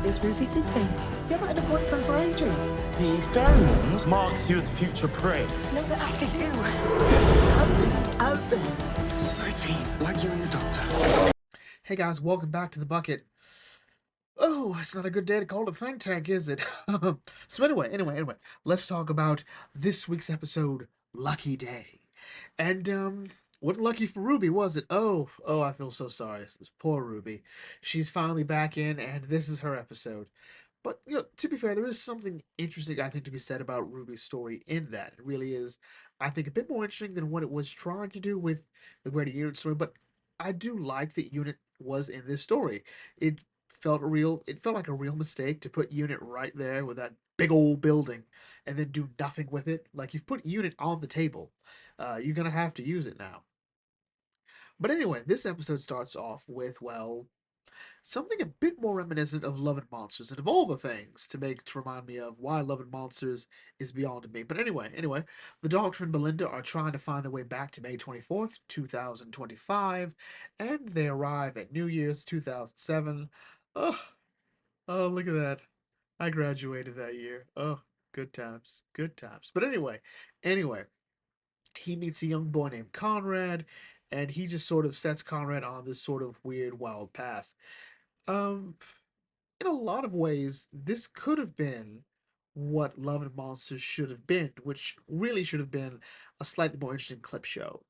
is Ruby Sydney. You haven't had a boyfriend for ages. The pheromones marks you as future prey. No, but after you. There's something out there. Pretty, like you and the Doctor. Hey guys, welcome back to the bucket. Oh, it's not a good day to call it a think tank, is it? So anyway, let's talk about this week's episode, Lucky Day. And what lucky for Ruby was it? Oh, I feel so sorry. Poor Ruby. She's finally back in, and this is her episode. But, to be fair, there is something interesting, I think, to be said about Ruby's story in that. It really is, I think, a bit more interesting than what it was trying to do with the Greater Unit story, but I do like that Unit was in this story. It it felt like a real mistake to put Unit right there with that big old building and then do nothing with it. Like, you've put Unit on the table. You're gonna have to use it now. But anyway, this episode starts off with, well, something a bit more reminiscent of Love and Monsters and of all the things to remind me of why Love and Monsters is beyond me. But anyway, the Doctor and Belinda are trying to find their way back to May 24th, 2025, and they arrive at New Year's 2007. Oh, look at that. I graduated that year. Oh, good times. Good times. But anyway, he meets a young boy named Conrad, and he just sort of sets Conrad on this sort of weird, wild path. Um, in a lot of ways, this could have been what Love and Monsters should have been, which really should have been a slightly more interesting clip show.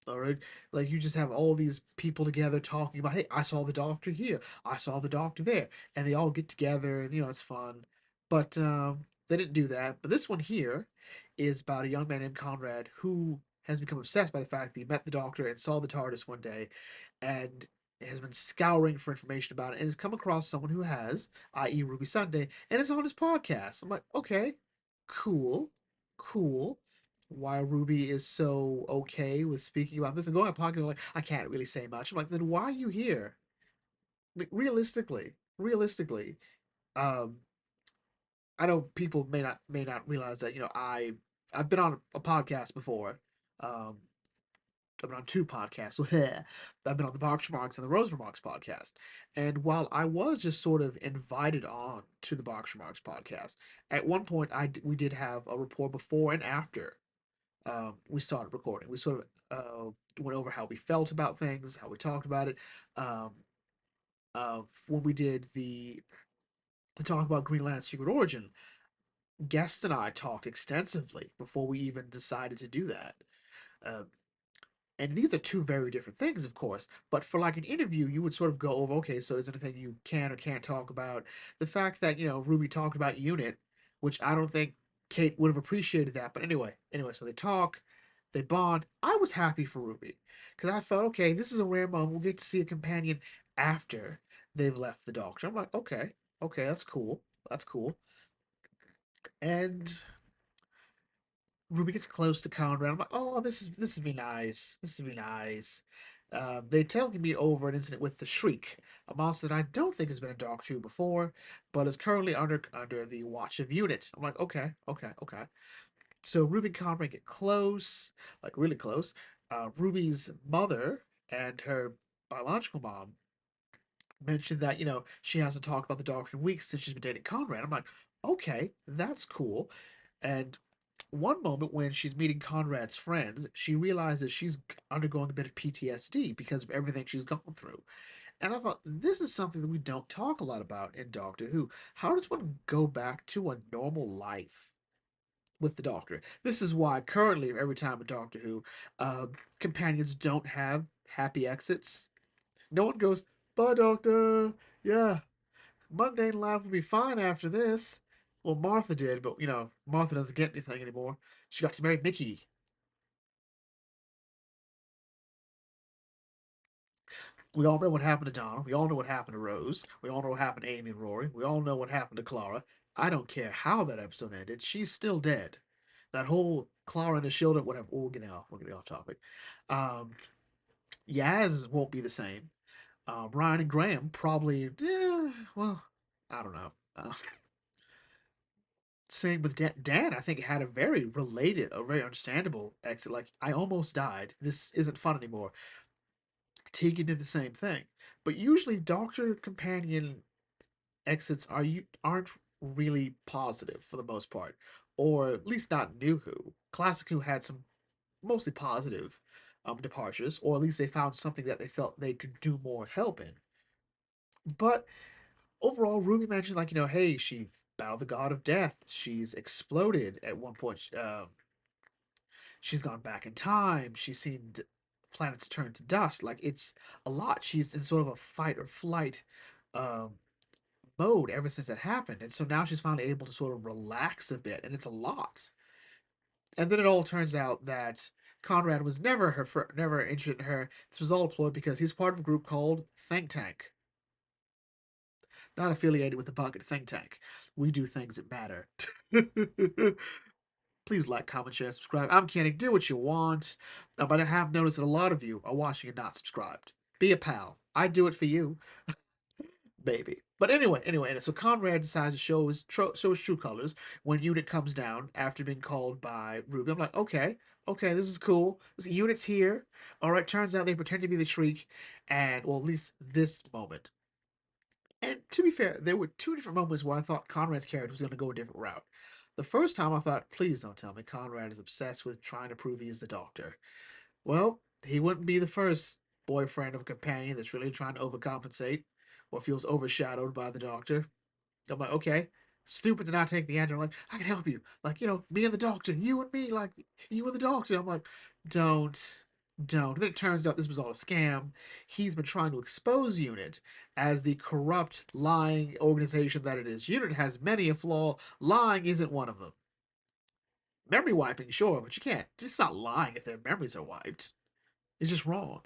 All right, like you just have all these people together talking about, hey, I saw the doctor here, I saw the doctor there, and they all get together, and it's fun. But they didn't do that. But this one here is about a young man named Conrad who has become obsessed by the fact that he met the doctor and saw the TARDIS one day, and has been scouring for information about it, and has come across someone who has, i.e., Ruby Sunday, and is on his podcast. I'm like, okay, cool, cool. Why Ruby is so okay with speaking about this and going on podcast, like, I can't really say much. I'm like, then why are you here? Like, realistically, um, I know people may not realize that I've been on a podcast before. Um, I've been on two podcasts. I've been on the Box Remarks and the Rose Remarks podcast. And while I was just sort of invited on to the Box Remarks podcast, at one point we did have a report before and after we started recording. We sort of went over how we felt about things, how we talked about it. Um, when we did the talk about Green Lantern's Secret Origin, Guest and I talked extensively before we even decided to do that. Uh, and these are two very different things, of course. But for like an interview, you would sort of go over, okay, so is there anything you can or can't talk about? The fact that, Ruby talked about Unit, which I don't think Kate would have appreciated that. But anyway, so they talk, they bond. I was happy for Ruby because I felt, okay, this is a rare moment. We'll get to see a companion after they've left the Doctor. I'm like, okay, that's cool. That's cool. And Ruby gets close to Conrad. I'm like, oh, this would be nice. This would be nice. They tell me over an incident with the Shriek, a monster that I don't think has been in Doctor Who before, but is currently under the watch of Unit. I'm like, okay. So Ruby and Conrad get close, like really close. Ruby's mother and her biological mom mentioned that she hasn't talked about the Doctor in weeks since she's been dating Conrad. I'm like, okay, that's cool. And one moment when she's meeting Conrad's friends, she realizes she's undergoing a bit of PTSD because of everything she's gone through. And I thought, this is something that we don't talk a lot about in Doctor Who. How does one go back to a normal life with the Doctor? This is why currently, every time in Doctor Who, companions don't have happy exits. No one goes, bye, Doctor. Yeah, mundane life will be fine after this. Well, Martha did, but Martha doesn't get anything anymore. She got to marry Mickey. We all know what happened to Donna. We all know what happened to Rose. We all know what happened to Amy and Rory. We all know what happened to Clara. I don't care how that episode ended. She's still dead. That whole Clara and the children, whatever. We're getting off topic. Um, Yaz won't be the same. Ryan and Graham probably. Well, I don't know. Same with Dan. I think had a very related, a very understandable exit. Like, I almost died. This isn't fun anymore. Tegan did the same thing. But usually, Doctor Companion exits aren't really positive for the most part, or at least not New Who. Classic Who had some mostly positive departures, or at least they found something that they felt they could do more help in. But overall, Ruby mentioned like hey, she battled the god of death. She's exploded at one point. She's gone back in time. She's seen planets turn to dust. Like it's a lot. She's in sort of a fight or flight um, mode ever since that happened, and so now she's finally able to sort of relax a bit, and it's a lot. And then it all turns out that Conrad was never interested in her. This was all a ploy because he's part of a group called Think Tank, not affiliated with the Bucket Think Tank. We do things that matter. Please like, comment, share, subscribe. I'm Kenny. Do what you want. But I have noticed that a lot of you are watching and not subscribed. Be a pal. I do it for you, baby. But anyway, so Conrad decides to show his true colors when Unit comes down after being called by Ruby. I'm like, okay, this is cool. This Unit's here. All right, turns out they pretend to be the Shriek, and well, at least this moment. And to be fair, there were two different moments where I thought Conrad's character was going to go a different route. The first time I thought, please don't tell me Conrad is obsessed with trying to prove he's the Doctor. Well, he wouldn't be the first boyfriend of a companion that's really trying to overcompensate or feels overshadowed by the Doctor. I'm like, okay, stupid to not take the answer. I'm like, I can help you. Like, me and the Doctor, you and me, like, you and the Doctor. I'm like, don't, don't. Then it turns out this was all a scam. He's been trying to expose Unit as the corrupt, lying organization that it is. Unit has many a flaw. Lying isn't one of them. Memory wiping, sure, but you can't. Just not lying if their memories are wiped. It's just wrong.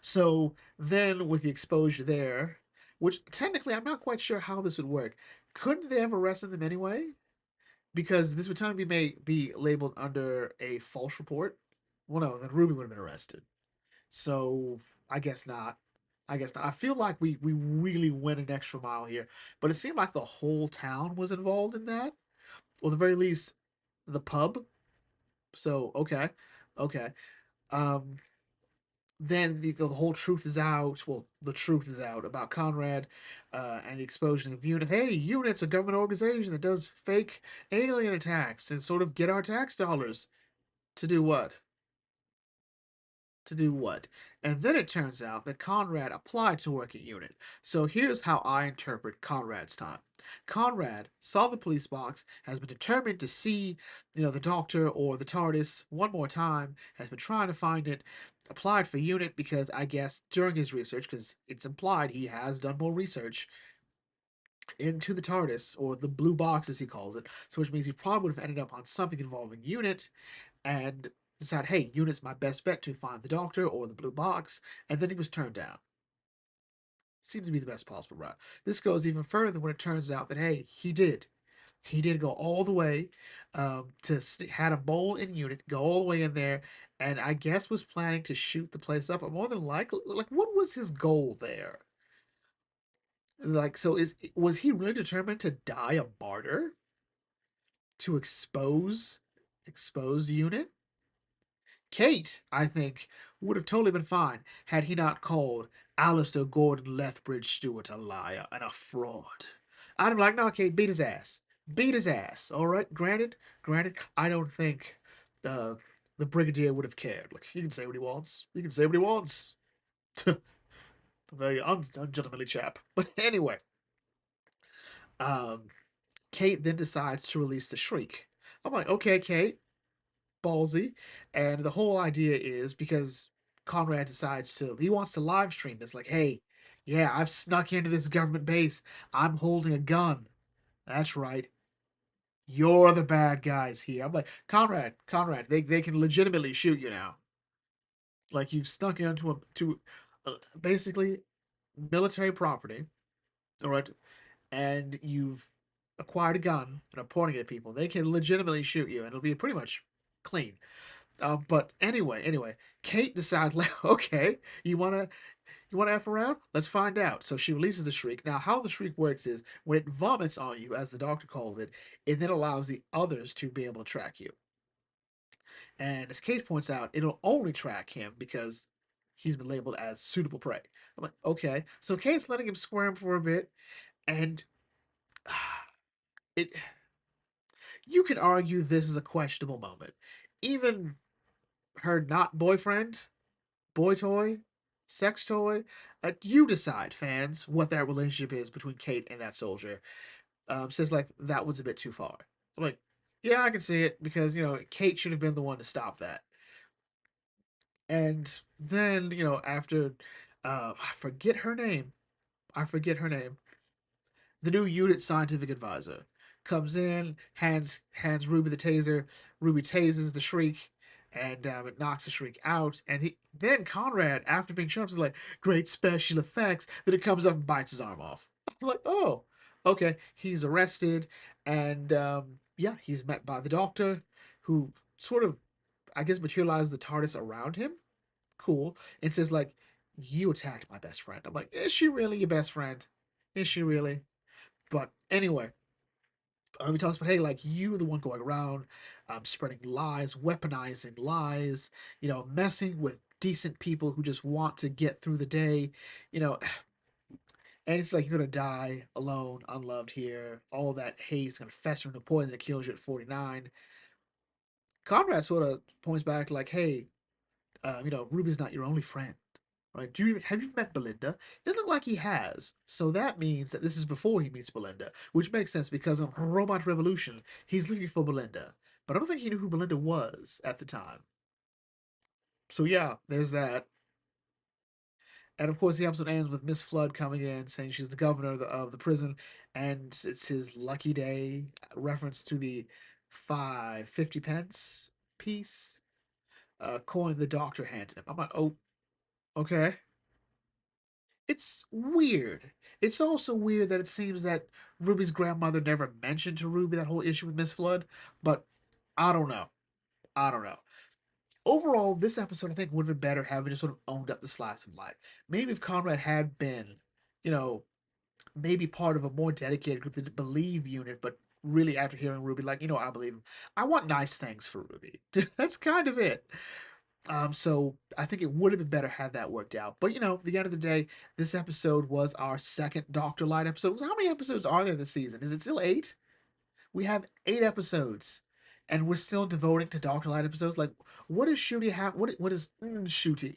So then, with the exposure there, which technically I'm not quite sure how this would work, couldn't they have arrested them anyway? Because this would technically be labeled under a false report. Well, no, then Ruby would have been arrested. So I guess not. I guess not. I feel like we really went an extra mile here, but it seemed like the whole town was involved in that, or the very least, the pub. So okay. Um, then the whole truth is out. Well, the truth is out about Conrad and the explosion of Unit. Hey, Unit's a government organization that does fake alien attacks and sort of get our tax dollars to do what? To do what? And then it turns out that Conrad applied to work at Unit. So here's how I interpret Conrad's time. Conrad saw the police box, has been determined to see, the Doctor or the TARDIS one more time, has been trying to find it, applied for Unit because I guess during his research, because it's implied he has done more research into the TARDIS, or the blue box as he calls it, so which means he probably would have ended up on something involving Unit, and decided, hey, Unit's my best bet to find the Doctor or the blue box, and then he was turned down. Seems to be the best possible route. This goes even further when it turns out that, hey, he did. He did go all the way had a mole in Unit, go all the way in there, and I guess was planning to shoot the place up. But more than likely, like, what was his goal there? Like, so was he really determined to die a martyr to expose Unit? Kate, I think, would have totally been fine had he not called Alistair Gordon Lethbridge Stewart a liar and a fraud. I'd have been like, no, Kate, beat his ass. Beat his ass. All right, granted, I don't think the Brigadier would have cared. Like, he can say what he wants. He can say what he wants. A very ungentlemanly chap. But anyway, um, Kate then decides to release the Shriek. I'm like, okay, Kate, ballsy. And the whole idea is because Conrad decides he wants to live stream this. Like, hey, yeah, I've snuck into this government base. I'm holding a gun. That's right. You're the bad guys here. I'm like, Conrad, they can legitimately shoot you now. Like, you've snuck into basically military property, all right, and you've acquired a gun and are pointing it at people. They can legitimately shoot you, and it'll be pretty much clean. But anyway, Kate decides, like, okay, you wanna f around? Let's find out. So she releases the Shriek. Now, how the Shriek works is when it vomits on you, as the Doctor calls it, it then allows the others to be able to track you. And as Kate points out, it'll only track him because he's been labeled as suitable prey. I'm like, okay. So Kate's letting him squirm for a bit, and it you can argue this is a questionable moment. Even her not boyfriend, boy toy, sex toy, you decide, fans, what that relationship is between Kate and that soldier. Says like that was a bit too far. I'm like, yeah, I can see it because Kate should have been the one to stop that. And then after, I forget her name. I forget her name. The new unit scientific advisor comes in, hands Ruby the taser. Ruby tases the Shriek, and it knocks the Shriek out. And then Conrad, after being shot, is like, "Great special effects." Then it comes up and bites his arm off. I'm like, "Oh, okay." He's arrested, and yeah, he's met by the Doctor, who sort of, I guess, materialized the TARDIS around him. Cool, and says like, "You attacked my best friend." I'm like, "Is she really your best friend? Is she really?" But anyway, he talks about, hey, like you, the one going around, spreading lies, weaponizing lies, messing with decent people who just want to get through the day, you know, and it's like you're gonna die alone, unloved here. All that hate is gonna fester into poison that kills you at 49. Conrad sort of points back, like, hey, Ruby's not your only friend. Right? Have you met Belinda? It doesn't look like he has. So that means that this is before he meets Belinda, which makes sense because in Robot Revolution, he's looking for Belinda. But I don't think he knew who Belinda was at the time. So yeah, there's that. And of course, the episode ends with Miss Flood coming in saying she's the governor of the prison, and it's his lucky day. Reference to the 5 50 pence piece coin the Doctor handed him. I'm like, oh, okay. It's weird. It's also weird that it seems that Ruby's grandmother never mentioned to Ruby that whole issue with Miss Flood, but I don't know. I don't know. Overall, this episode I think would have been better having just sort of owned up the slice of life. Maybe if Conrad had been, you know, maybe part of a more dedicated group that believe unit, but really after hearing Ruby, like, I believe him. I want nice things for Ruby. That's kind of it. So I think it would have been better had that worked out. But at the end of the day, this episode was our second Doctor Light episode. How many episodes are there this season? Is it still 8? We have 8 episodes, and we're still devoting to Doctor Light episodes. Like, what does Shooty have? What is Shooty?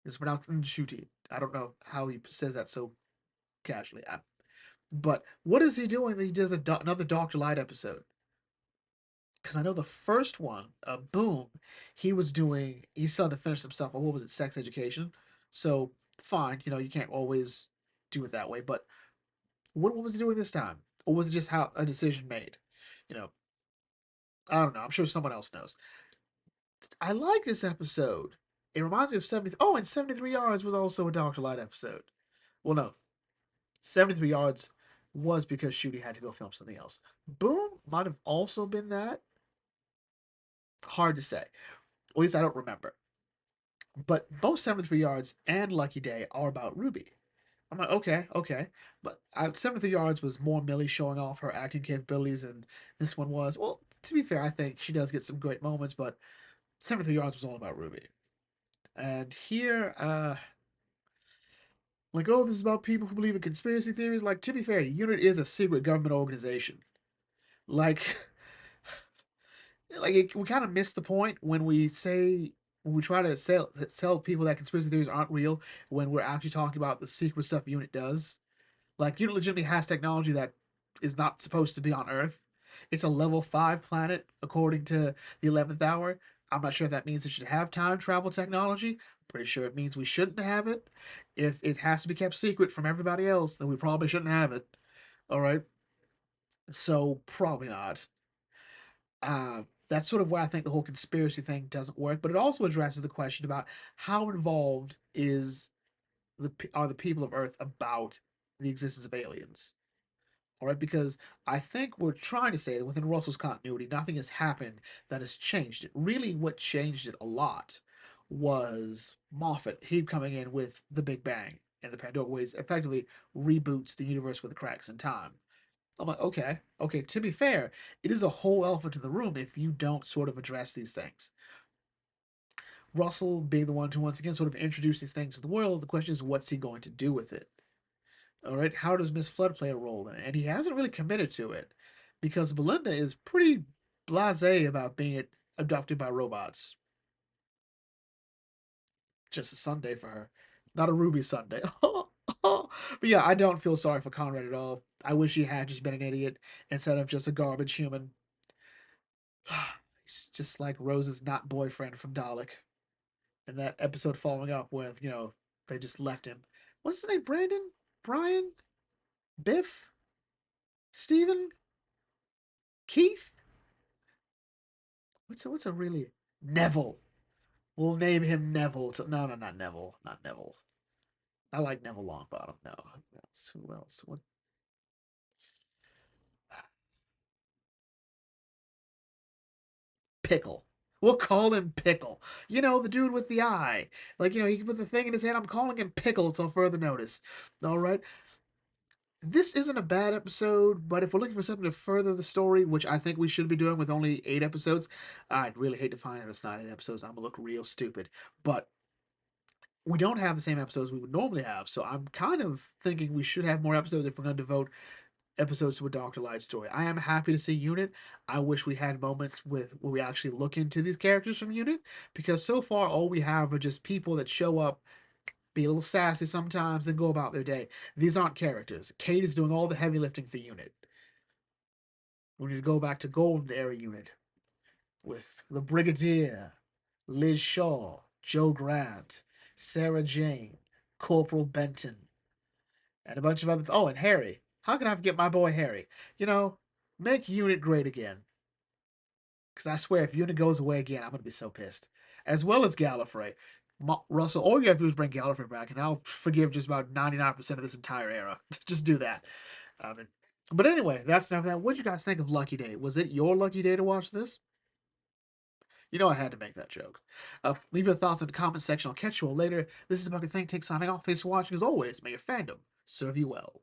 It's pronounced Shooty. I don't know how he says that so casually. But what is he doing that he does another Doctor Light episode? Because I know the first one, Boom, he still had to finish some stuff. What was it, sex education? So fine, you can't always do it that way. But what was he doing this time? Or was it just how a decision made? You know, I don't know. I'm sure someone else knows. I like this episode. It reminds me of 70. Oh, and 73 Yards was also a Dr. Light episode. Well, no. 73 Yards was because Shooty had to go film something else. Boom might have also been that. Hard to say. At least I don't remember. But both 73 Yards and Lucky Day are about Ruby. I'm like, okay, okay. But 73 Yards was more Millie showing off her acting capabilities, and this one was, well, to be fair, I think she does get some great moments, but 73 Yards was all about Ruby. And here, like, oh, this is about people who believe in conspiracy theories. Like, to be fair, UNIT is a secret government organization. Like, we kind of miss the point when we try to tell people that conspiracy theories aren't real when we're actually talking about the secret stuff unit does. Like, unit legitimately has technology that is not supposed to be on Earth. It's a level 5 planet according to the 11th hour. I'm not sure if that means it should have time travel technology. I'm pretty sure it means we shouldn't have it. If it has to be kept secret from everybody else, then we probably shouldn't have it. All right, so probably not. That's sort of why I think the whole conspiracy thing doesn't work. But it also addresses the question about how involved are the people of Earth about the existence of aliens. All right, because I think we're trying to say that within Russell's continuity, nothing has happened that has changed it. Really, what changed it a lot was Moffat. He coming in with the Big Bang and the Pandora Ways effectively reboots the universe with the cracks in time. I'm like, okay, okay. To be fair, it is a whole elephant in the room if you don't sort of address these things. Russell being the one to once again sort of introduce these things to the world. The question is, what's he going to do with it? All right, how does Miss Flood play a role in it? And he hasn't really committed to it because Belinda is pretty blasé about being abducted by robots. Just a Sunday for her, not a Ruby Sunday. But yeah, I don't feel sorry for Conrad at all. I wish he had just been an idiot instead of just a garbage human. He's just like Rose's not boyfriend from Dalek. And that episode following up with, they just left him. What's his name? Brandon? Brian? Biff? Steven? Keith? What's a really Neville? We'll name him Neville. No, not Neville. Not Neville. I like Neville Longbottom. No. Who else? Who else? What? Pickle. We'll call him Pickle. The dude with the eye. Like, he can put the thing in his hand. I'm calling him Pickle until further notice. All right. This isn't a bad episode, but if we're looking for something to further the story, which I think we should be doing with only 8 episodes, I'd really hate to find out it's not 8 episodes. I'm gonna look real stupid. But we don't have the same episodes we would normally have, so I'm kind of thinking we should have more episodes if we're going to devote episodes to a Doctor Light story. I am happy to see Unit. I wish we had moments where we actually look into these characters from Unit, because so far all we have are just people that show up, be a little sassy sometimes, and go about their day. These aren't characters. Kate is doing all the heavy lifting for Unit. We need to go back to Golden Era Unit with the Brigadier, Liz Shaw, Joe Grant, Sarah Jane, Corporal Benton, and a bunch of other. Oh, and Harry. How can I forget my boy Harry? Make Unit great again. Because I swear, if Unit goes away again, I'm going to be so pissed. As well as Gallifrey. Russell, all you have to do is bring Gallifrey back, and I'll forgive just about 99% of this entire era. Just do that. Um, but anyway, that's enough of that. What did you guys think of Lucky Day? Was it your lucky day to watch this? I had to make that joke. Leave your thoughts in the comment section. I'll catch you all later. This is Bucket Think Tank signing off. Thanks for watching. As always, may your fandom serve you well.